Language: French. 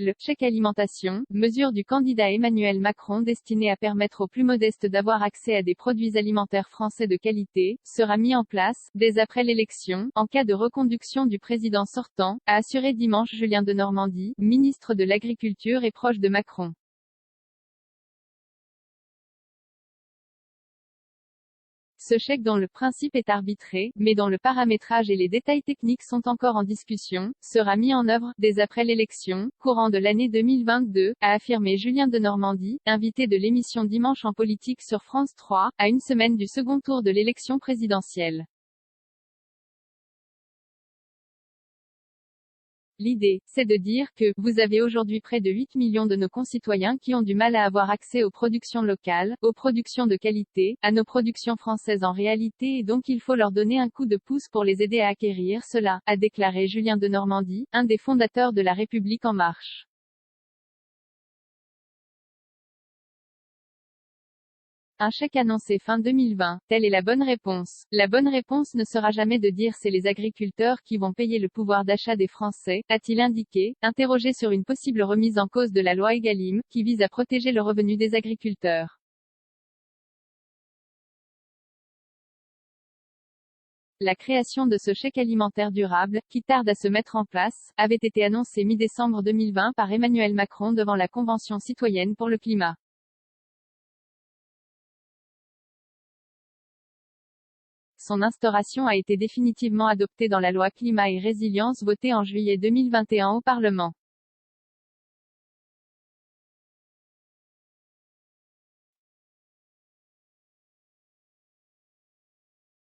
Le chèque alimentation, mesure du candidat Emmanuel Macron destinée à permettre aux plus modestes d'avoir accès à des produits alimentaires français de qualité, sera mis en place, dès après l'élection, en cas de reconduction du président sortant, a assuré dimanche Julien Denormandie, ministre de l'Agriculture et proche de Macron. Ce chèque dont le principe est arbitré, mais dont le paramétrage et les détails techniques sont encore en discussion, sera mis en œuvre, dès après l'élection, courant de l'année 2022, a affirmé Julien Denormandie, invité de l'émission Dimanche en politique sur France 3, à une semaine du second tour de l'élection présidentielle. L'idée, c'est de dire que, vous avez aujourd'hui près de 8 millions de nos concitoyens qui ont du mal à avoir accès aux productions locales, aux productions de qualité, à nos productions françaises en réalité et donc il faut leur donner un coup de pouce pour les aider à acquérir cela, a déclaré Julien Denormandie, un des fondateurs de La République En Marche. Un chèque annoncé fin 2020, telle est la bonne réponse. La bonne réponse ne sera jamais de dire c'est les agriculteurs qui vont payer le pouvoir d'achat des Français, a-t-il indiqué, interrogé sur une possible remise en cause de la loi Egalim, qui vise à protéger le revenu des agriculteurs. La création de ce chèque alimentaire durable, qui tarde à se mettre en place, avait été annoncée mi-décembre 2020 par Emmanuel Macron devant la Convention citoyenne pour le climat. Son instauration a été définitivement adoptée dans la loi Climat et Résilience votée en juillet 2021 au Parlement.